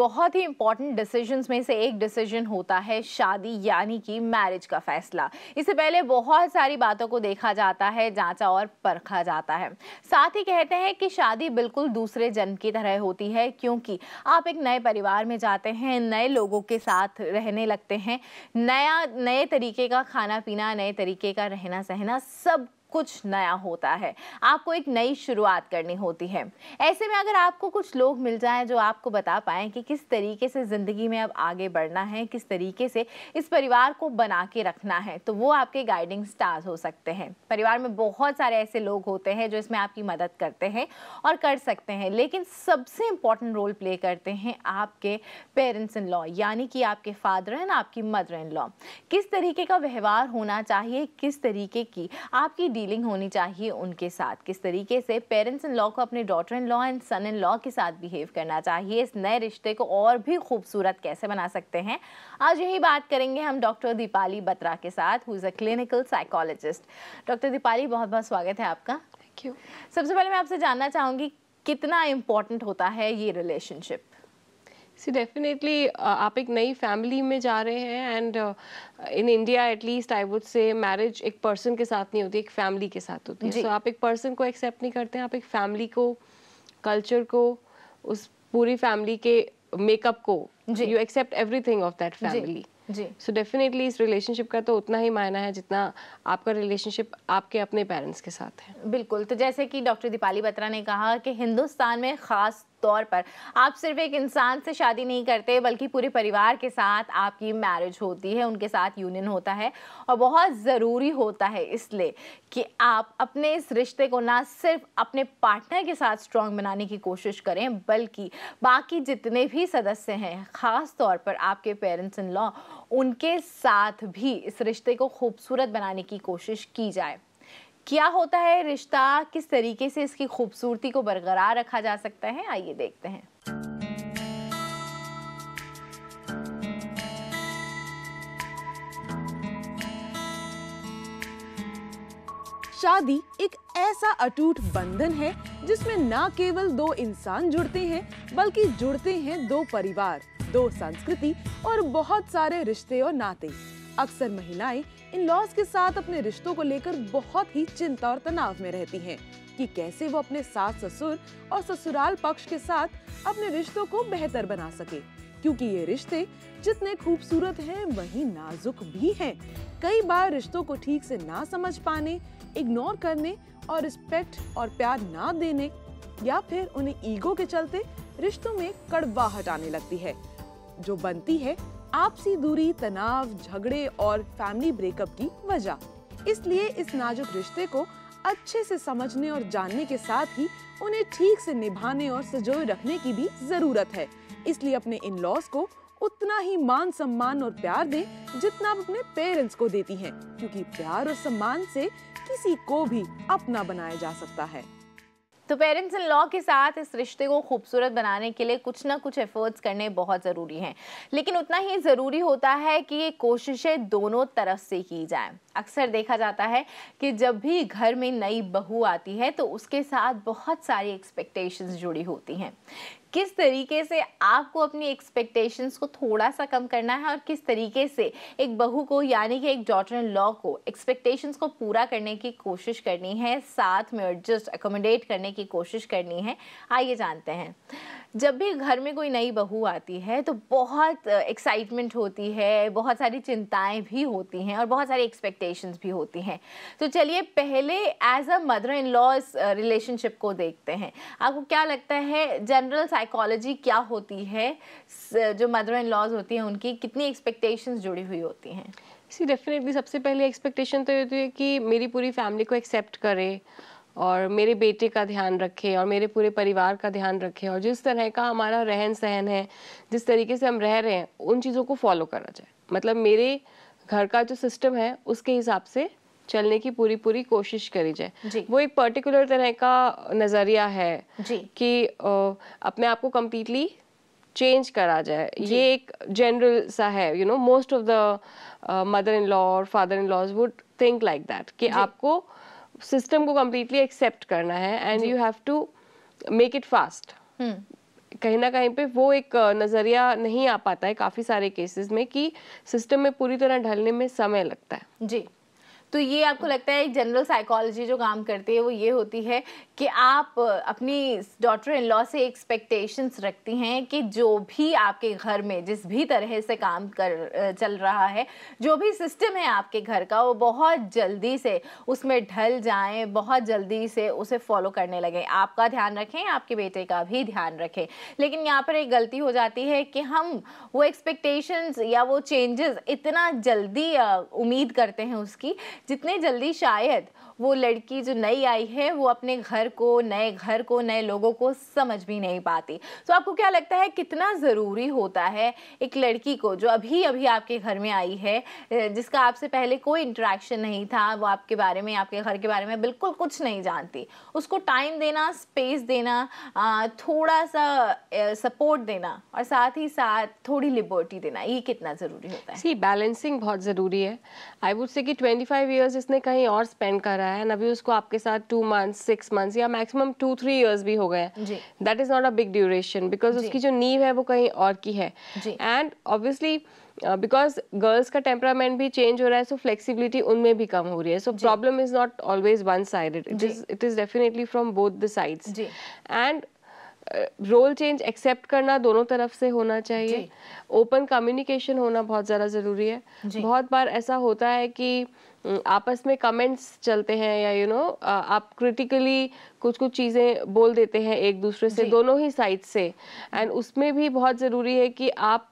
बहुत ही important decisions में से एक डिसीजन होता है शादी यानी कि मैरिज का फैसला। इससे पहले बहुत सारी बातों को देखा जाता है, जांचा और परखा जाता है। साथ ही कहते हैं कि शादी बिल्कुल दूसरे जन्म की तरह होती है, क्योंकि आप एक नए परिवार में जाते हैं, नए लोगों के साथ रहने लगते हैं, नए तरीके का खाना पीना, नए तरीके का रहना सहना, सब कुछ नया होता है। आपको एक नई शुरुआत करनी होती है। ऐसे में अगर आपको कुछ लोग मिल जाएं जो आपको बता पाएं कि किस तरीके से ज़िंदगी में अब आगे बढ़ना है, किस तरीके से इस परिवार को बना के रखना है, तो वो आपके गाइडिंग स्टार्स हो सकते हैं। परिवार में बहुत सारे ऐसे लोग होते हैं जो इसमें आपकी मदद करते हैं और कर सकते हैं, लेकिन सबसे इम्पॉर्टेंट रोल प्ले करते हैं आपके पेरेंट्स इन लॉ, यानी कि आपके फादर एंड आपकी मदर इन लॉ। किस तरीके का व्यवहार होना चाहिए, किस तरीके की आपकी डीलिंग होनी चाहिए उनके साथ, किस तरीके से पेरेंट्स इन लॉ को अपने daughter in law and son in law के साथ बिहेव करना चाहिए, इस नए रिश्ते को और भी खूबसूरत कैसे बना सकते हैं, आज यही बात करेंगे हम डॉक्टर दीपाली बत्रा के साथ, who is a clinical psychologist. Doctor Deepali, बहुत बहुत स्वागत है आपका। Thank you. सबसे पहले मैं आपसे जानना चाहूंगी कितना इम्पोर्टेंट होता है ये रिलेशनशिप? डेफिनेटली आप एक नई फैमिली में जा रहे हैं and in India at least I would say marriage एक पर्सन के साथ नहीं होती, एक फैमिली के साथ होती है। सो आप एक पर्सन को एक्सेप्ट नहीं करते हैं, आप एक फैमिली को, कल्चर को, उस पूरी फैमिली के मेकअप को, you accept everything of that family. So definitely इस रिलेशनशिप का तो उतना ही मायना है जितना आपका रिलेशनशिप आपके अपने पेरेंट्स के साथ है। बिल्कुल। तो जैसे कि डॉक्टर दीपाली बत्रा ने कहा कि हिंदुस्तान में खास तौर पर आप सिर्फ एक इंसान से शादी नहीं करते, बल्कि पूरे परिवार के साथ आपकी मैरिज होती है, उनके साथ यूनियन होता है, और बहुत ज़रूरी होता है इसलिए कि आप अपने इस रिश्ते को ना सिर्फ अपने पार्टनर के साथ स्ट्रॉन्ग बनाने की कोशिश करें, बल्कि बाकी जितने भी सदस्य हैं, ख़ास तौर पर आपके पेरेंट्स इन लॉ, उनके साथ भी इस रिश्ते को खूबसूरत बनाने की कोशिश की जाए। क्या होता है रिश्ता, किस तरीके से इसकी खूबसूरती को बरकरार रखा जा सकता है, आइए देखते हैं। शादी एक ऐसा अटूट बंधन है जिसमें न केवल दो इंसान जुड़ते हैं, बल्कि जुड़ते हैं दो परिवार, दो संस्कृति और बहुत सारे रिश्ते और नाते। अक्सर महिलाएं इन लॉज के साथ अपने रिश्तों को लेकर बहुत ही चिंता और तनाव में रहती हैं कि कैसे वो अपने सास ससुर और ससुराल पक्ष के साथ अपने रिश्तों को बेहतर बना सके, क्योंकि ये रिश्ते जितने खूबसूरत हैं वहीं नाजुक भी हैं। कई बार रिश्तों को ठीक से ना समझ पाने, इग्नोर करने और रिस्पेक्ट और प्यार ना देने, या फिर उन्हें ईगो के चलते रिश्तों में कड़वाहट आने लगती है, जो बनती है आपसी दूरी, तनाव, झगड़े और फैमिली ब्रेकअप की वजह। इसलिए इस नाजुक रिश्ते को अच्छे से समझने और जानने के साथ ही उन्हें ठीक से निभाने और संजोए रखने की भी जरूरत है। इसलिए अपने इन लॉज को उतना ही मान सम्मान और प्यार दें जितना आप अपने पेरेंट्स को देती हैं, क्योंकि प्यार और सम्मान से किसी को भी अपना बनाया जा सकता है। तो पेरेंट्स इन लॉ के साथ इस रिश्ते को खूबसूरत बनाने के लिए कुछ ना कुछ एफर्ट्स करने बहुत ज़रूरी हैं, लेकिन उतना ही ज़रूरी होता है कि ये कोशिशें दोनों तरफ से की जाएं। अक्सर देखा जाता है कि जब भी घर में नई बहू आती है तो उसके साथ बहुत सारी एक्सपेक्टेशंस जुड़ी होती हैं। किस तरीके से आपको अपनी एक्सपेक्टेशंस को थोड़ा सा कम करना है और किस तरीके से एक बहू को, यानी कि एक डॉटर इन लॉ को, एक्सपेक्टेशंस को पूरा करने की कोशिश करनी है, साथ में एडजस्ट अकोमोडेट करने की कोशिश करनी है, आइए जानते हैं। जब भी घर में कोई नई बहू आती है तो बहुत एक्साइटमेंट होती है, बहुत सारी चिंताएं भी होती हैं और बहुत सारी एक्सपेक्टेशंस भी होती हैं। तो चलिए पहले as a mother in law इस रिलेशनशिप को देखते हैं। आपको क्या लगता है जनरल साइकोलॉजी क्या होती है, जो मदर इन लॉज होती हैं उनकी कितनी एक्सपेक्टेशंस जुड़ी हुई होती हैं? डेफिनेटली सबसे पहले एक्सपेक्टेशन तो ये होती है कि मेरी पूरी फैमिली को एक्सेप्ट करे और मेरे बेटे का ध्यान रखे और मेरे पूरे परिवार का ध्यान रखे, और जिस तरह का हमारा रहन सहन है, जिस तरीके से हम रह रहे हैं, उन चीज़ों को फॉलो करा जाए। मतलब मेरे घर का जो सिस्टम है उसके हिसाब से चलने की पूरी कोशिश करी जाए। वो एक पर्टिकुलर तरह का नज़रिया है कि अपने आप को कम्प्लीटली चेंज करा जाए। ये एक जनरल सा है, you know, most of the mother in law और father in laws would think like that कि आपको सिस्टम को कम्प्लीटली एक्सेप्ट करना है and you have to make it fast. कहीं ना कहीं पे वो एक नज़रिया नहीं आ पाता है काफ़ी सारे केसेस में कि सिस्टम में पूरी तरह ढलने में समय लगता है। जी, तो ये आपको लगता है एक जनरल साइकोलॉजी जो काम करती है वो ये होती है कि आप अपनी डॉटर इन लॉ से एक्सपेक्टेशंस रखती हैं कि जो भी आपके घर में जिस भी तरह से काम कर चल रहा है, जो भी सिस्टम है आपके घर का, वो बहुत जल्दी से उसमें ढल जाएं, बहुत जल्दी से उसे फॉलो करने लगें। आपका ध्यान रखें, आपके बेटे का भी ध्यान रखें। लेकिन यहाँ पर एक गलती हो जाती है कि हम वो एक्सपेक्टेशंस या वो चेंजेस इतना जल्दी उम्मीद करते हैं उसकी, जितने जल्दी शायद वो लड़की जो नई आई है वो अपने घर को, नए लोगों को समझ भी नहीं पाती। तो आपको क्या लगता है कितना ज़रूरी होता है एक लड़की को जो अभी अभी आपके घर में आई है, जिसका आपसे पहले कोई इंटरेक्शन नहीं था, वो आपके बारे में, आपके घर के बारे में बिल्कुल कुछ नहीं जानती, उसको टाइम देना, स्पेस देना, थोड़ा सा सपोर्ट देना और साथ ही साथ थोड़ी लिबर्टी देना, ये कितना ज़रूरी होता है? सी बैलेंसिंग बहुत ज़रूरी है। आई वुड से कि 25 इयर्स इसने कहीं और स्पेंड करा है, अभी उसको आपके साथ 2 मंथ्स 6 मंथ्स या मैक्सिमम 2-3 इयर्स भी हो गए। That is not a big duration because उसकी जो नींव है वो कहीं और की है। एंड ऑब्वियसली बिकॉज गर्ल्स का टेम्परामेंट भी चेंज हो रहा है, सो फ्लेक्सिबिलिटी उनमें भी कम हो रही है। So problem is not always one sided, it is definitely from both the sides. And role change accept करना दोनों तरफ से होना चाहिए। ओपन कम्युनिकेशन होना बहुत ज़्यादा ज़रूरी है। बहुत बार ऐसा होता है कि आपस में कमेंट्स चलते हैं या यू नो आप क्रिटिकली कुछ कुछ चीज़ें बोल देते हैं एक दूसरे से, दोनों ही साइड से। एंड उसमें भी बहुत ज़रूरी है कि आप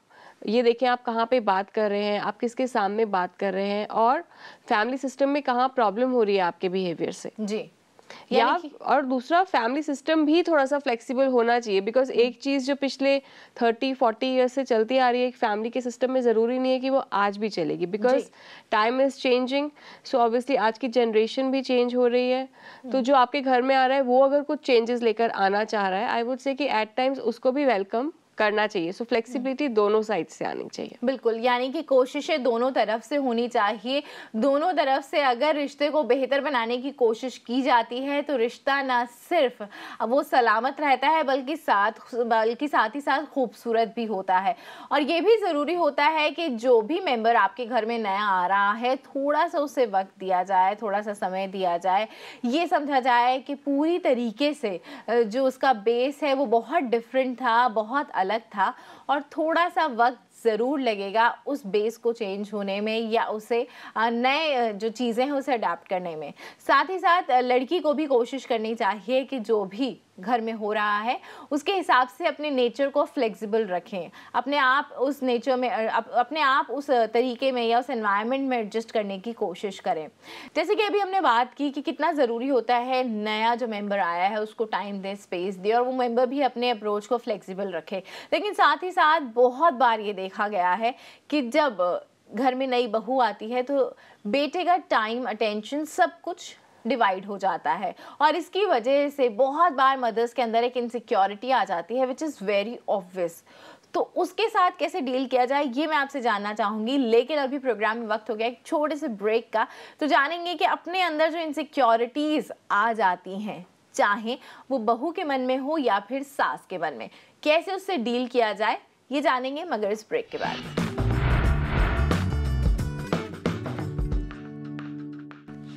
ये देखें आप कहाँ पे बात कर रहे हैं, आप किसके सामने बात कर रहे हैं, और फैमिली सिस्टम में कहाँ प्रॉब्लम हो रही है आपके बिहेवियर से। या और दूसरा फैमिली सिस्टम भी थोड़ा सा फ्लेक्सिबल होना चाहिए बिकॉज एक चीज़ जो पिछले 30-40 ईयर्स से चलती आ रही है एक फैमिली के सिस्टम में, ज़रूरी नहीं है कि वो आज भी चलेगी because time is changing. So obviously आज की जनरेशन भी चेंज हो रही है। तो जो आपके घर में आ रहा है वो अगर कुछ चेंजेस लेकर आना चाह रहा है, आई वुड से कि एट टाइम्स उसको भी वेलकम करना चाहिए। सो फ्लेक्सिबिलिटी दोनों साइड से आनी चाहिए। बिल्कुल, यानी कि कोशिशें दोनों तरफ से होनी चाहिए। दोनों तरफ से अगर रिश्ते को बेहतर बनाने की कोशिश की जाती है तो रिश्ता ना सिर्फ वो सलामत रहता है बल्कि साथ ही साथ खूबसूरत भी होता है। और ये भी ज़रूरी होता है कि जो भी मेंबर आपके घर में नया आ रहा है, थोड़ा सा उसे वक्त दिया जाए, थोड़ा सा समय दिया जाए, ये समझा जाए कि पूरी तरीके से जो उसका बेस है वो बहुत डिफरेंट था, बहुत अलग था, और थोड़ा सा वक्त ज़रूर लगेगा उस बेस को चेंज होने में या उसे नए जो चीज़ें हैं उसे अडेप्ट करने में। साथ ही साथ लड़की को भी कोशिश करनी चाहिए कि जो भी घर में हो रहा है उसके हिसाब से अपने नेचर को फ्लेक्सिबल रखें, अपने आप उस नेचर में अपने आप उस तरीके में या उस एनवायरनमेंट में एडजस्ट करने की कोशिश करें। जैसे कि अभी हमने बात की कि कितना ज़रूरी होता है नया जो मेंबर आया है उसको टाइम दे, स्पेस दे, और वो मेंबर भी अपने अप्रोच को फ्लेक्सिबल रखे। लेकिन साथ ही साथ बहुत बार ये देखा गया है कि जब घर में नई बहू आती है तो बेटे का टाइम, अटेंशन, सब कुछ डिवाइड हो जाता है, और इसकी वजह से बहुत बार मदर्स के अंदर एक इनसिक्योरिटी आ जाती है विच इज़ वेरी ऑब्वियस। तो उसके साथ कैसे डील किया जाए ये मैं आपसे जानना चाहूँगी। लेकिन अभी प्रोग्राम में वक्त हो गया एक छोटे से ब्रेक का, तो जानेंगे कि अपने अंदर जो इनसिक्योरिटीज़ आ जाती हैं, चाहे वो बहू के मन में हो या फिर सास के मन में, कैसे उससे डील किया जाए ये जानेंगे मगर इस ब्रेक के बाद।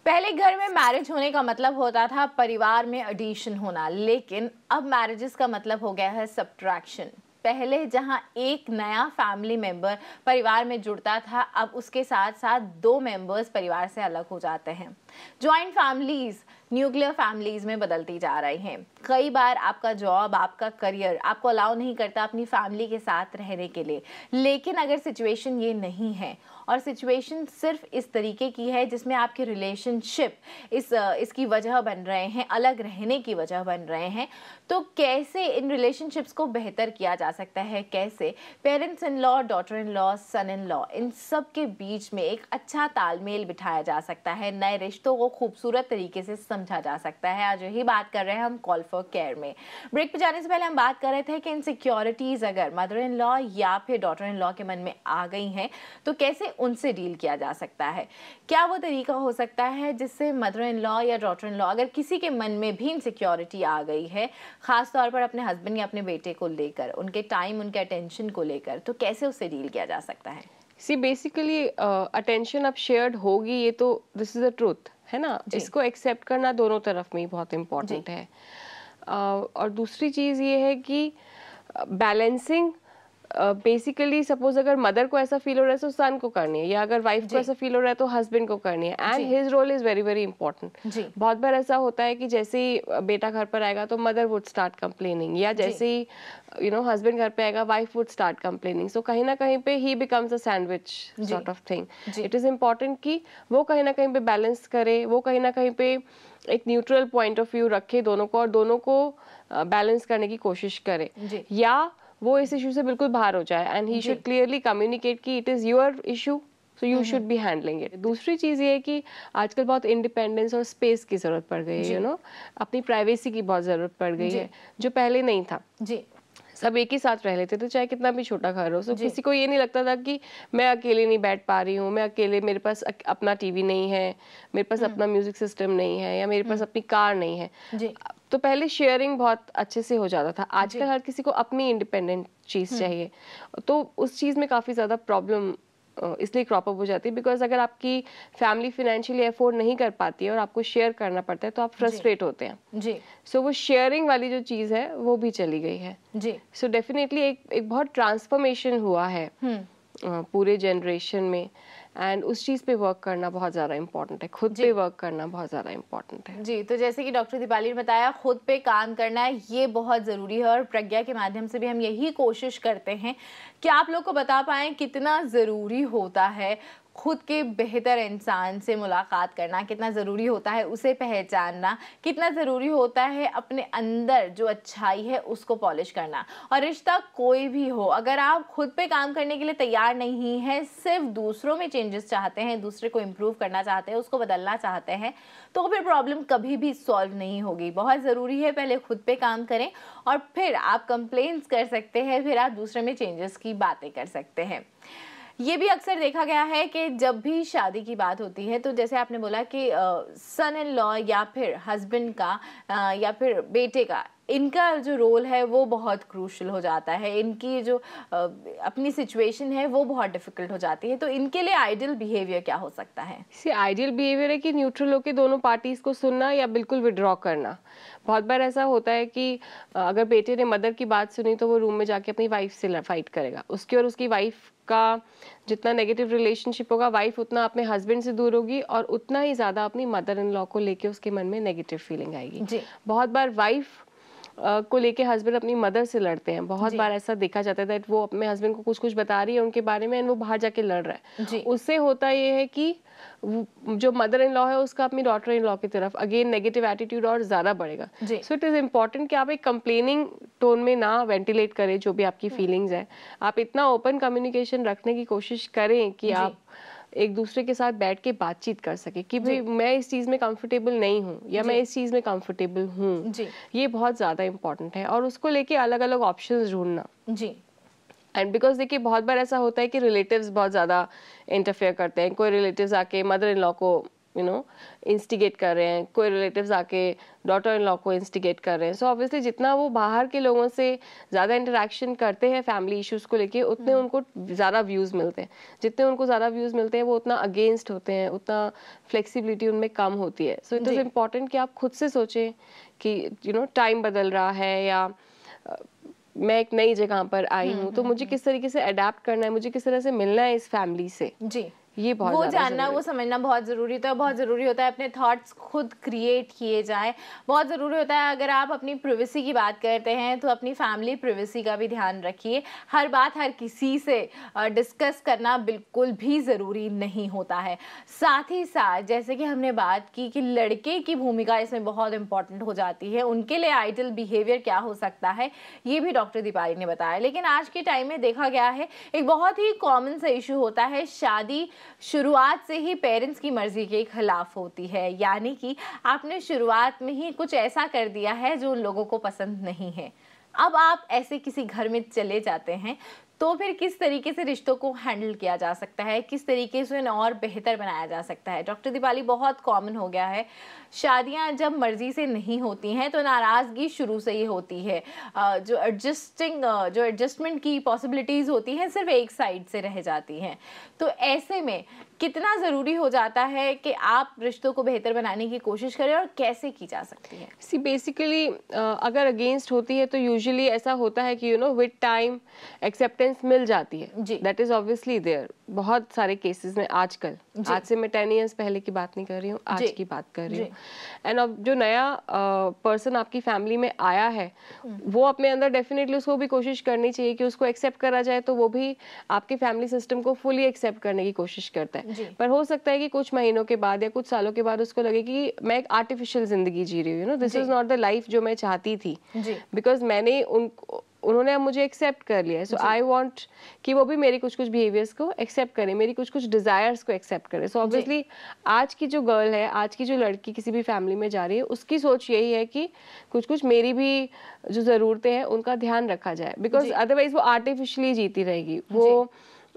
पहले घर में मैरिज होने का मतलब होता था परिवार में एडिशन होना, लेकिन अब मैरिजेस का मतलब हो गया है सब्ट्रैक्शन। पहले जहां एक नया फैमिली मेंबर परिवार में जुड़ता था, अब उसके साथ साथ 2 मेंबर्स परिवार से अलग हो जाते हैं। जॉइंट फैमिलीज न्यूक्लियर फैमिलीज में बदलती जा रही हैं। कई बार आपका जॉब, आपका करियर आपको अलाउ नहीं करता अपनी फैमिली के साथ रहने के लिए। लेकिन अगर सिचुएशन ये नहीं है और सिचुएशन सिर्फ इस तरीके की है जिसमें आपके रिलेशनशिप इसकी वजह बन रहे हैं, अलग रहने की वजह बन रहे हैं, तो कैसे इन रिलेशनशिप्स को बेहतर किया जा सकता है? कैसे parents in law, daughter in law, son in law, इन सब के बीच में एक अच्छा तालमेल बिठाया जा सकता है, नए रिश्तों को खूबसूरत तरीके से समझा जा सकता है? आज यही बात कर रहे हैं हम कॉल फॉर केयर में। ब्रेक पे जाने से पहले हम बात कर रहे थे कि इनसिक्योरिटीज अगर मदर इन लॉ या फिर डॉटर इन लॉ के मन में आ गई हैं तो कैसे उनसे डील किया जा सकता है? क्या वो तरीका हो सकता है जिससे मदर इन लॉ या डॉटर इन लॉ, अगर किसी के मन में भी इनसिक्योरिटी आ गई है, खास तौर पर अपने हस्बैंड या अपने बेटे को लेकर, उनके टाइम, उनके अटेंशन को लेकर, तो कैसे उससे डील किया जा सकता है? सी बेसिकली अटेंशन अब शेयर्ड होगी, ये तो दिस इज द ट्रूथ है ना, इसको एक्सेप्ट करना दोनों तरफ में ही बहुत इम्पोर्टेंट है। और दूसरी चीज़ ये है कि बैलेंसिंग बेसिकली सपोज अगर मदर को ऐसा फील हो रहा है तो सन को करनी है, या अगर वाइफ को ऐसा फील हो रहा है तो हस्बैंड को करनी है, and his role is very very important. बहुत बार ऐसा होता है कि जैसे ही बेटा घर पर आएगा तो मदर वुड स्टार्ट कंप्लेनिंग, या जैसे ही हस्बैंड घर पे आएगा वाइफ वुड स्टार्ट कंप्लेनिंग। सो कहीं ना कहीं पे ही becomes a sandwich sort of thing. It is important कि वो कहीं ना कहीं पे बैलेंस करे, वो कहीं ना कहीं पे एक न्यूट्रल पॉइंट ऑफ व्यू रखे दोनों को, और दोनों को बैलेंस करने की कोशिश करे, या वो इस इशू से बिल्कुल बाहर हो जाए and he should clearly communicate कि it is your issue, so you should be handling it. दूसरी चीज़ ये है कि आजकल बहुत इंडिपेंडेंस और स्पेस की जरूरत पड़ गई है, अपनी प्राइवेसी की बहुत जरूरत पड़ गई है, जो पहले नहीं था। सब एक ही साथ रह लेते थे, चाहे कितना भी छोटा घर हो। सो किसी को ये नहीं लगता था कि मैं अकेले नहीं बैठ पा रही हूँ, मैं अकेले, मेरे पास अपना टीवी नहीं है, मेरे पास अपना म्यूजिक सिस्टम नहीं है, या मेरे पास अपनी कार नहीं है। तो पहले शेयरिंग बहुत अच्छे से हो जाता था। आजकल हर किसी को अपनी इंडिपेंडेंट चीज़ चाहिए, तो उस चीज़ में काफ़ी ज़्यादा प्रॉब्लम इसलिए क्रॉप अप हो जाती है, बिकॉज अगर आपकी फैमिली फाइनेंशियली अफोर्ड नहीं कर पाती है और आपको शेयर करना पड़ता है तो आप फ्रस्ट्रेट होते हैं। सो वो शेयरिंग वाली जो चीज़ है वो भी चली गई है। सो डेफिनेटली एक बहुत ट्रांसफॉर्मेशन हुआ है पूरे जनरेशन में, एंड उस चीज़ पे वर्क करना बहुत ज़्यादा इम्पोर्टेंट है, खुद पे वर्क करना बहुत ज़्यादा इम्पोर्टेंट है। जी, तो जैसे कि डॉक्टर दीपाली ने बताया, खुद पे काम करना ये बहुत ज़रूरी है, और प्रज्ञा के माध्यम से भी हम यही कोशिश करते हैं कि आप लोग को बता पाएँ कितना ज़रूरी होता है खुद के बेहतर इंसान से मुलाकात करना, कितना ज़रूरी होता है उसे पहचानना, कितना ज़रूरी होता है अपने अंदर जो अच्छाई है उसको पॉलिश करना। और रिश्ता कोई भी हो, अगर आप खुद पे काम करने के लिए तैयार नहीं हैं, सिर्फ दूसरों में चेंजेस चाहते हैं, दूसरे को इम्प्रूव करना चाहते हैं, उसको बदलना चाहते हैं, तो फिर प्रॉब्लम कभी भी सॉल्व नहीं होगी। बहुत ज़रूरी है पहले खुद पे काम करें, और फिर आप कंप्लेंट्स कर सकते हैं, फिर आप दूसरे में चेंजेस की बातें कर सकते हैं। ये भी अक्सर देखा गया है कि जब भी शादी की बात होती है, तो जैसे आपने बोला कि सन इन लॉ या फिर हस्बैंड का या फिर बेटे का, इनका जो रोल है वो बहुत क्रूशल हो जाता है, इनकी जो अपनी सिचुएशन है वो बहुत डिफिकल्ट हो जाती है। तो इनके लिए आइडियल बिहेवियर क्या हो सकता है? आइडियल बिहेवियर है कि न्यूट्रल होकर दोनों पार्टीज को सुनना या बिल्कुल विड्रॉ करना। बहुत बार ऐसा होता है कि अगर बेटे ने मदर की बात सुनी तो वो रूम में जाके अपनी वाइफ से फाइट करेगा, उसकी और उसकी वाइफ का जितना नेगेटिव रिलेशनशिप होगा, वाइफ उतना अपने हस्बैंड से दूर होगी और उतना ही ज्यादा अपनी मदर इन लॉ को लेके उसके मन में नेगेटिव फीलिंग आएगी। बहुत बार वाइफ को लेके हस्बैंड अपनी मदर से लड़ते हैं, बहुत बार ऐसा देखा जाता है दैट वो अपने हस्बैंड को कुछ कुछ बता रही है उनके बारे में, एंड वो बाहर जाके लड़ रहा है। उससे होता ये है कि जो मदर इन लॉ है उसका अपनी डॉटर इन लॉ की तरफ अगेन नेगेटिव एटीट्यूड और ज्यादा बढ़ेगा। सो इट इज इम्पोर्टेंट कि आप एक कंप्लेनिंग टोन में ना वेंटिलेट करें जो भी आपकी फीलिंग्स है, आप इतना ओपन कम्युनिकेशन रखने की कोशिश करें कि आप एक दूसरे के साथ बैठ के बातचीत कर सके कि भाई मैं इस चीज में कंफर्टेबल नहीं हूँ या मैं इस चीज में कंफर्टेबल हूँ। ये बहुत ज्यादा इम्पोर्टेंट है, और उसको लेके अलग अलग ऑप्शंस ढूंढना। एंड बिकॉज देखिए बहुत बार ऐसा होता है कि रिलेटिव्स बहुत ज़्यादा इंटरफेयर करते हैं। कोई रिलेटिव्स आके मदर इन लॉ को इंस्टिगेट कर रहे हैं, कोई रिलेटिव्स आके डॉटर इन लॉ को इंस्टिगेट कर रहे हैं। सो ऑब्वियसली जितना वो बाहर के लोगों से ज़्यादा इंटरेक्शन करते हैं फैमिली इश्यूज़ को लेके, उतने उनको ज़्यादा व्यूज़ मिलते हैं। जितने उनको ज़्यादा व्यूज़ मिलते हैं वो उतना अगेंस्ट होते हैं, उतना फ्लेक्सिबिलिटी उनमें कम होती है। सो इट इज़ इम्पॉर्टेंट कि आप खुद से सोचें कि टाइम बदल रहा है, या मैं एक नई जगह पर आई हूँ तो मुझे किस तरीके से अडेप्ट करना है, मुझे किस तरह से मिलना है इस फैमिली से। ये बहुत वो जानना, वो समझना बहुत ज़रूरी होता है। बहुत ज़रूरी होता है अपने थॉट्स खुद क्रिएट किए जाए। बहुत ज़रूरी होता है अगर आप अपनी प्रिवेसी की बात करते हैं तो अपनी फैमिली प्रिवेसी का भी ध्यान रखिए। हर बात हर किसी से डिस्कस करना बिल्कुल भी ज़रूरी नहीं होता है। साथ ही साथ जैसे कि हमने बात की कि लड़के की भूमिका इसमें बहुत इंपॉर्टेंट हो जाती है, उनके लिए आइडियल बिहेवियर क्या हो सकता है ये भी डॉक्टर दीपाली ने बताया। लेकिन आज के टाइम में देखा गया है एक बहुत ही कॉमन सा इशू होता है, शादी शुरुआत से ही पेरेंट्स की मर्जी के खिलाफ होती है, यानी कि आपने शुरुआत में ही कुछ ऐसा कर दिया है जो उन लोगों को पसंद नहीं है। अब आप ऐसे किसी घर में चले जाते हैं तो फिर किस तरीके से रिश्तों को हैंडल किया जा सकता है, किस तरीके से उन्हें और बेहतर बनाया जा सकता है। डॉक्टर दीपाली, बहुत कॉमन हो गया है, शादियां जब मर्जी से नहीं होती हैं तो नाराज़गी शुरू से ही होती है। जो एडजस्टमेंट की पॉसिबिलिटीज़ होती हैं सिर्फ एक साइड से रह जाती हैं। तो ऐसे में कितना ज़रूरी हो जाता है कि आप रिश्तों को बेहतर बनाने की कोशिश करें और कैसे की जा सकती है? सी बेसिकली अगर अगेंस्ट होती है तो यूजुअली ऐसा होता है कि विद टाइम एक्सेप्टेंस मिल जाती है। दैट इज ऑब्वियसली देयर बहुत सारे केसेस में आजकल। आज से मैं 10 इयर्स पहले की बात नहीं कर रही हूँ, आज की बात कर रही हूँ। एंड अब जो नया पर्सन आपकी फैमिली में आया है वो अपने अंदर डेफिनेटली उसको भी कोशिश करनी चाहिए कि उसको एक्सेप्ट करा जाए, तो वो भी आपके फैमिली सिस्टम को फुली एक्सेप्ट करने की कोशिश करता है। पर हो सकता है कि कुछ महीनों के बाद या कुछ सालों के बाद उसको लगे कि मैं एक आर्टिफिशियल जिंदगी जी रही हूँ, this is not the life जो मैं चाहती थी, बिकॉज मैंने उन्होंने अब मुझे एक्सेप्ट कर लिया है। सो आई वांट कि वो भी मेरी कुछ कुछ बिहेवियर्स को एक्सेप्ट करें, मेरी कुछ कुछ डिजायर्स को एक्सेप्ट करें। सो ऑब्वियसली आज की जो गर्ल है, आज की जो लड़की किसी भी फैमिली में जा रही है, उसकी सोच यही है कि कुछ कुछ मेरी भी जो ज़रूरतें हैं उनका ध्यान रखा जाए, बिकॉज अदरवाइज वो आर्टिफिशियली जीती रहेगी, वो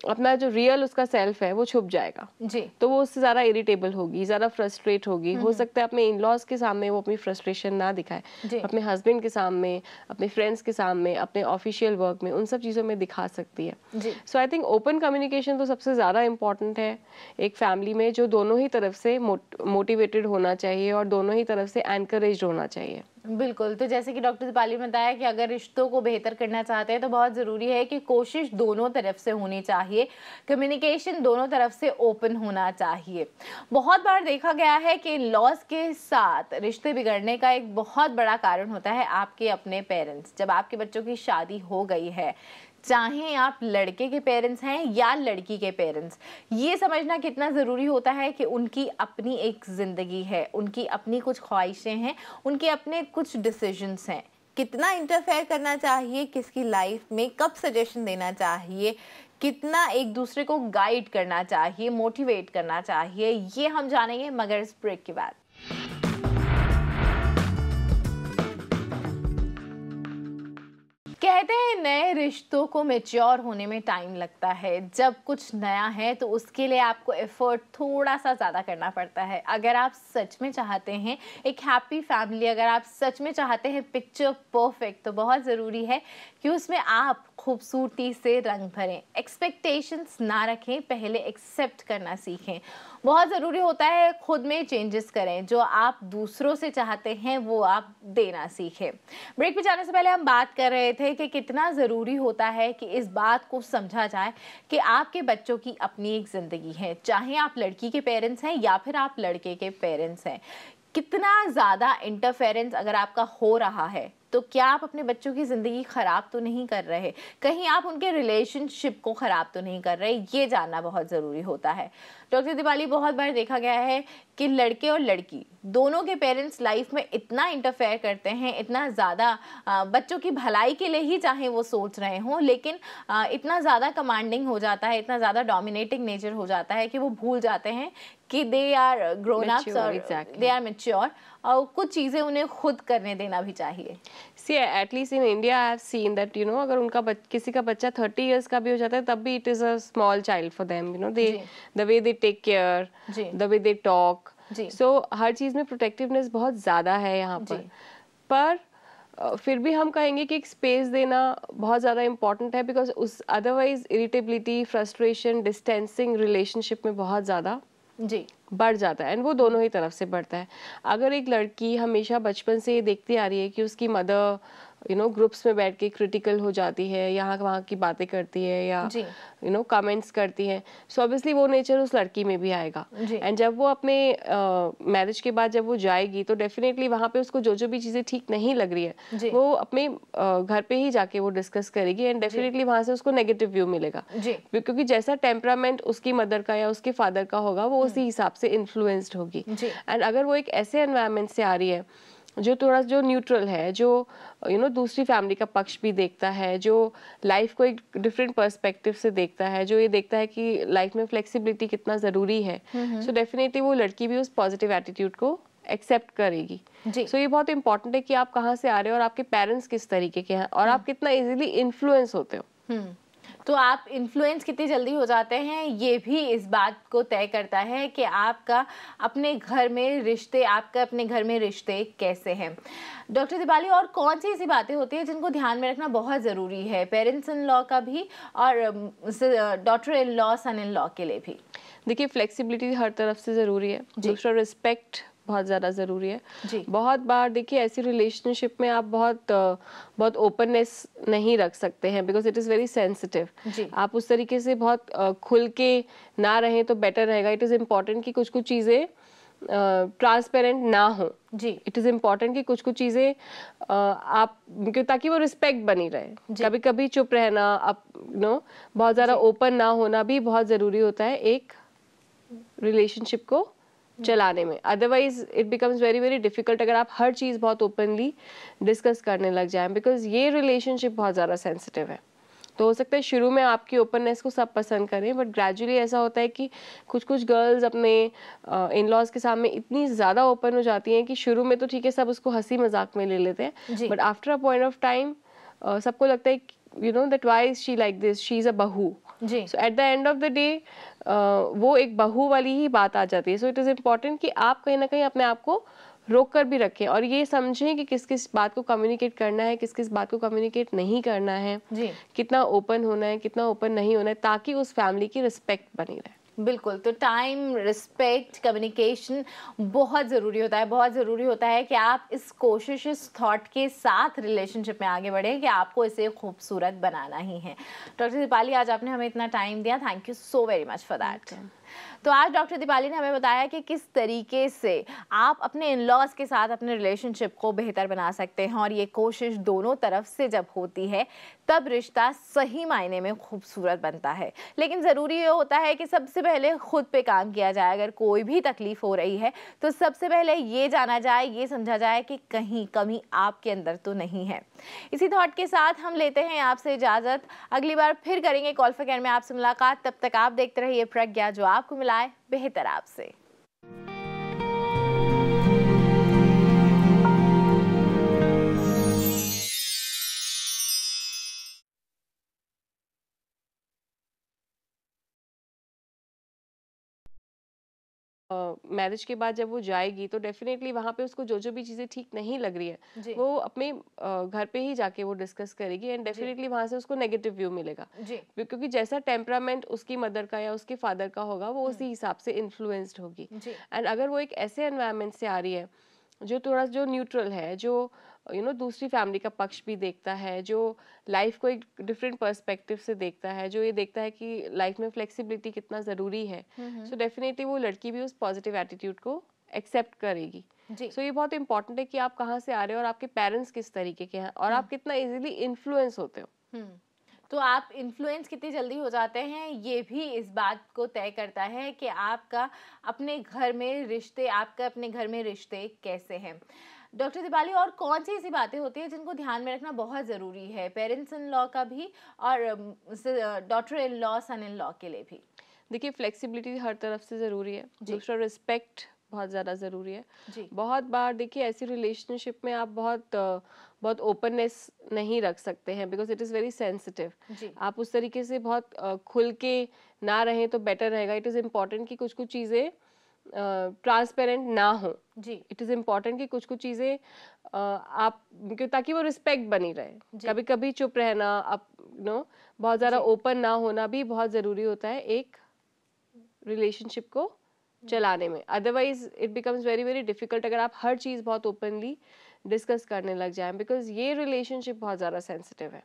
अपना जो रियल उसका सेल्फ है वो छुप जाएगा जी। तो वो उससे ज़्यादा इरिटेबल होगी, ज़्यादा फ्रस्ट्रेट होगी। हो सकता है अपने इन लॉज के सामने वो अपनी फ्रस्ट्रेशन ना दिखाए, अपने हस्बैंड के सामने, अपने फ्रेंड्स के सामने, अपने ऑफिशियल वर्क में, उन सब चीज़ों में दिखा सकती है। सो आई थिंक ओपन कम्युनिकेशन तो सबसे ज़्यादा इम्पॉर्टेंट है एक फैमिली में, जो दोनों ही तरफ से मोटिवेटेड होना चाहिए और दोनों ही तरफ से एनकरेज होना चाहिए। बिल्कुल। तो जैसे कि डॉक्टर दीपाली ने बताया कि अगर रिश्तों को बेहतर करना चाहते हैं तो बहुत ज़रूरी है कि कोशिश दोनों तरफ से होनी चाहिए, कम्युनिकेशन दोनों तरफ से ओपन होना चाहिए। बहुत बार देखा गया है कि लॉज के साथ रिश्ते बिगड़ने का एक बहुत बड़ा कारण होता है आपके अपने पेरेंट्स। जब आपके बच्चों की शादी हो गई है, चाहे आप लड़के के पेरेंट्स हैं या लड़की के पेरेंट्स, ये समझना कितना ज़रूरी होता है कि उनकी अपनी एक ज़िंदगी है, उनकी अपनी कुछ ख्वाहिशें हैं, उनके अपने कुछ डिसीजंस हैं। कितना इंटरफेयर करना चाहिए किसकी लाइफ में, कब सजेशन देना चाहिए, कितना एक दूसरे को गाइड करना चाहिए, मोटिवेट करना चाहिए, ये हम जानेंगे मगर इस ब्रेक के बाद। कहते हैं नए रिश्तों को मैच्योर होने में टाइम लगता है। जब कुछ नया है तो उसके लिए आपको एफर्ट थोड़ा सा ज़्यादा करना पड़ता है। अगर आप सच में चाहते हैं एक हैप्पी फैमिली, अगर आप सच में चाहते हैं पिक्चर परफेक्ट, तो बहुत ज़रूरी है कि उसमें आप खूबसूरती से रंग भरें, एक्सपेक्टेशंस ना रखें, पहले एक्सेप्ट करना सीखें। बहुत ज़रूरी होता है खुद में चेंजेस करें, जो आप दूसरों से चाहते हैं वो आप देना सीखें। ब्रेक पे जाने से पहले हम बात कर रहे थे कि कितना ज़रूरी होता है कि इस बात को समझा जाए कि आपके बच्चों की अपनी एक ज़िंदगी है, चाहे आप लड़की के पेरेंट्स हैं या फिर आप लड़के के पेरेंट्स हैं। कितना ज़्यादा इंटरफेरेंस अगर आपका हो रहा है तो क्या आप अपने बच्चों की ज़िंदगी ख़राब तो नहीं कर रहे, कहीं आप उनके रिलेशनशिप को ख़राब तो नहीं कर रहे, ये जानना बहुत ज़रूरी होता है। डॉक्टर दीपाली, बहुत बार देखा गया है कि लड़के और लड़की दोनों के पेरेंट्स लाइफ में इतना इंटरफेयर करते हैं, इतना ज़्यादा बच्चों की भलाई के लिए ही चाहे वो सोच रहे हों, लेकिन इतना ज़्यादा कमांडिंग हो जाता है, इतना ज़्यादा डोमिनेटिंग नेचर हो जाता है कि वो भूल जाते हैं कि दे आर ग्रोन अप्स और दे आर मैच्योर, और कुछ चीज़ें उन्हें खुद करने देना भी चाहिए। See at least in India I have seen that अगर उनका किसी का बच्चा 30 इयर्स का भी हो जाता है तब भी it is a small child for them, the way they take care, the way they talk. So हर चीज़ में प्रोटेक्टिवनेस बहुत ज़्यादा है यहाँ पर फिर भी हम कहेंगे कि एक स्पेस देना बहुत ज़्यादा इम्पॉर्टेंट है, बिकॉज उस otherwise irritability, frustration, distancing relationship में बहुत ज़्यादा बढ़ जाता है, एंड वो दोनों ही तरफ से बढ़ता है। अगर एक लड़की हमेशा बचपन से ये देखती आ रही है कि उसकी मदर ग्रुप्स में बैठ के क्रिटिकल हो जाती है, यहाँ वहाँ की बातें करती है या कमेंट्स करती है, सो ऑब्वियसली वो नेचर उस लड़की में भी आएगा। एंड जब वो अपने मैरिज के बाद जब वो जाएगी तो डेफिनेटली वहाँ पे उसको जो जो भी चीज़ें ठीक नहीं लग रही है वो अपने घर पे ही जाके वो डिस्कस करेगी, एंड डेफिनेटली वहाँ से उसको नेगेटिव व्यू मिलेगा, क्योंकि जैसा टेम्परामेंट उसकी मदर का या उसके फादर का होगा वो उसी हिसाब से इन्फ्लुएंस्ड होगी। एंड अगर वो एक ऐसे एनवायरनमेंट से आ रही है जो थोड़ा जो न्यूट्रल है, जो दूसरी फैमिली का पक्ष भी देखता है, जो लाइफ को एक डिफरेंट पर्सपेक्टिव से देखता है, जो ये देखता है कि लाइफ में फ्लेक्सिबिलिटी कितना ज़रूरी है, सो डेफिनेटली वो लड़की भी उस पॉजिटिव एटीट्यूड को एक्सेप्ट करेगी। सो ये बहुत इंपॉर्टेंट है कि आप कहाँ से आ रहे हो और आपके पेरेंट्स किस तरीके के हैं और आप कितना इजीली इन्फ्लुएंस होते हो। तो आप इन्फ्लुएंस कितनी जल्दी हो जाते हैं, ये भी इस बात को तय करता है कि आपका अपने घर में रिश्ते कैसे हैं। डॉक्टर दीपाली, और कौन सी ऐसी बातें होती हैं जिनको ध्यान में रखना बहुत ज़रूरी है, पेरेंट्स इन लॉ का भी और daughter in law son in law के लिए भी? देखिए, फ्लेक्सिबिलिटी हर तरफ से ज़रूरी है। दूसरा, रिस्पेक्ट बहुत ज़्यादा ज़रूरी है जी। बहुत बार देखिए ऐसी रिलेशनशिप में आप बहुत ओपननेस नहीं रख सकते हैं, because it is very sensitive. आप उस तरीके से बहुत खुल के ना रहें तो बेटर रहेगा। इट इज़ इम्पॉर्टेंट कि कुछ कुछ चीज़ें ट्रांसपेरेंट ना हो जी। इट इज़ इम्पॉर्टेंट कि कुछ कुछ चीज़ें आप ताकि वो रिस्पेक्ट बनी रहे। कभी कभी चुप रहना, आप बहुत ज़्यादा ओपन ना होना भी बहुत ज़रूरी होता है एक रिलेशनशिप को चलाने में। Otherwise it becomes very very difficult अगर आप हर चीज़ बहुत ओपनली डिस्कस करने लग जाएं, बिकॉज ये रिलेशनशिप बहुत ज़्यादा सेंसिटिव है। तो हो सकता है शुरू में आपकी ओपननेस को सब पसंद करें, बट ग्रेजुअली ऐसा होता है कि कुछ कुछ गर्ल्स अपने इन लॉज के सामने इतनी ज़्यादा ओपन हो जाती हैं कि शुरू में तो ठीक है, सब उसको हंसी मजाक में ले लेते हैं, but after a point of time सबको लगता है that why is she like this, she is a बहू। so at the end of the day वो एक बहू वाली ही बात आ जाती है। so it is important कि आप कहीं ना कहीं अपने आप को रोक कर भी रखें और ये समझें कि किस किस बात को कम्युनिकेट करना है, किस किस बात को कम्युनिकेट नहीं करना है, कितना ओपन होना है, कितना ओपन नहीं होना है, ताकि उस फैमिली की रिस्पेक्ट बनी रहे। बिल्कुल। तो टाइम, रिस्पेक्ट, कम्युनिकेशन बहुत ज़रूरी होता है। बहुत ज़रूरी होता है कि आप इस कोशिश, इस थॉट के साथ रिलेशनशिप में आगे बढ़ें कि आपको इसे खूबसूरत बनाना ही है। डॉक्टर दीपाली, आज आपने हमें इतना टाइम दिया, thank you so very much for that. तो आज डॉक्टर दीपाली ने हमें बताया कि किस तरीके से आप अपने इन लॉज के साथ अपने रिलेशनशिप को बेहतर बना सकते हैं, और ये कोशिश दोनों तरफ से जब होती है तब रिश्ता सही मायने में खूबसूरत बनता है। लेकिन ज़रूरी ये होता है कि सबसे पहले खुद पे काम किया जाए। अगर कोई भी तकलीफ हो रही है तो सबसे पहले ये जाना जाए, ये समझा जाए कि कहीं कमी आपके अंदर तो नहीं है। इसी थॉट के साथ हम लेते हैं आपसे इजाज़त। अगली बार फिर करेंगे कॉल फॉर केयर में आपसे मुलाकात। तब तक आप देखते रहिए प्रज्ञा, जो आपको मिलाए बेहतर आपसे। मैरिज के बाद जब वो जाएगी तो डेफिनेटली वहाँ पे उसको जो जो भी चीज़ें ठीक नहीं लग रही है वो अपने घर पे ही जाके वो डिस्कस करेगी, एंड डेफिनेटली वहाँ से उसको नेगेटिव व्यू मिलेगा, क्योंकि जैसा टेम्परामेंट उसकी मदर का या उसके फादर का होगा वो उसी हिसाब से इन्फ्लुएंस्ड होगी। एंड अगर वो एक ऐसे एनवायरनमेंट से आ रही है जो थोड़ा जो न्यूट्रल है, जो दूसरी फैमिली का पक्ष भी देखता है, जो लाइफ को एक डिफरेंट पर्सपेक्टिव से देखता है, जो ये देखता है कि लाइफ में फ्लेक्सिबिलिटी कितना ज़रूरी है, सो डेफिनेटली वो लड़की भी उस पॉजिटिव एटीट्यूड को एक्सेप्ट करेगी। सो ये बहुत इंपॉर्टेंट है कि आप कहाँ से आ रहे हो और आपके पेरेंट्स किस तरीके के हैं और आप कितना इजीली इन्फ्लुएंस होते हो। तो आप इन्फ्लुएंस कितनी जल्दी हो जाते हैं, ये भी इस बात को तय करता है कि आपका अपने घर में रिश्ते कैसे हैं। डॉक्टर दीपाली, और कौन सी ऐसी बातें होती हैं जिनको ध्यान में रखना बहुत ज़रूरी है, पेरेंट्स इन लॉ का भी और daughter in law son in law के लिए भी? देखिए, फ्लेक्सिबिलिटी हर तरफ से ज़रूरी है। दूसरा, रिस्पेक्ट बहुत ज़्यादा ज़रूरी है। बहुत बार देखिए ऐसी रिलेशनशिप में आप बहुत ओपननेस नहीं रख सकते हैं, because it is very sensitive. आप उस तरीके से बहुत खुल के ना रहें तो बेटर रहेगा। इट इज़ इम्पॉर्टेंट कि कुछ कुछ चीज़ें ट्रांसपेरेंट ना हो। इट इज़ इम्पॉर्टेंट कि कुछ कुछ चीज़ें आप ताकि वो रिस्पेक्ट बनी रहे। कभी कभी चुप रहना, आप बहुत ज़्यादा ओपन ना होना भी बहुत ज़रूरी होता है एक रिलेशनशिप को चलाने में। Otherwise it becomes very very difficult अगर आप हर चीज़ बहुत ओपनली डिस्कस करने लग जाएं, बिकॉज ये रिलेशनशिप बहुत ज़्यादा सेंसिटिव है।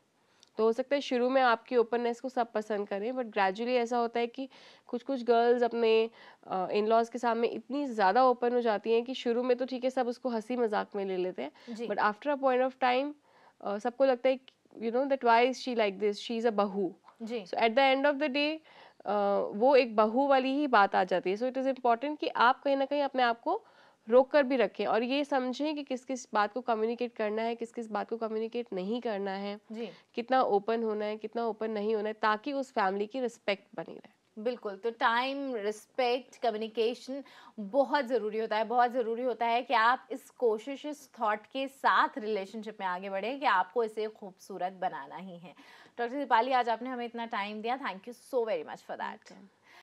तो हो सकता है शुरू में आपकी ओपननेस को सब पसंद करें, बट ग्रेजुअली ऐसा होता है कि कुछ कुछ गर्ल्स अपने इन लॉज के सामने इतनी ज़्यादा ओपन हो जाती हैं कि शुरू में तो ठीक है, सब उसको हंसी मजाक में ले लेते हैं, but after a point of time सबको लगता है that why is she like this, she is a बहू। so at the end of the day वो एक बहू वाली ही बात आ जाती है। सो इट इज़ इम्पॉर्टेंट कि आप कहीं ना कहीं अपने आप को रोक कर भी रखें और ये समझें कि किस किस बात को कम्युनिकेट करना है, किस किस बात को कम्युनिकेट नहीं करना है, जी कितना ओपन होना है, कितना ओपन नहीं होना है, ताकि उस फैमिली की रिस्पेक्ट बनी रहे। बिल्कुल। तो टाइम, रिस्पेक्ट, कम्युनिकेशन बहुत ज़रूरी होता है, बहुत ज़रूरी होता है कि आप इस कोशिश, इस थॉट के साथ रिलेशनशिप में आगे बढ़ें कि आपको इसे खूबसूरत बनाना ही है। डॉक्टर दीपाली, आज आपने हमें इतना टाइम दिया, thank you so very much for that.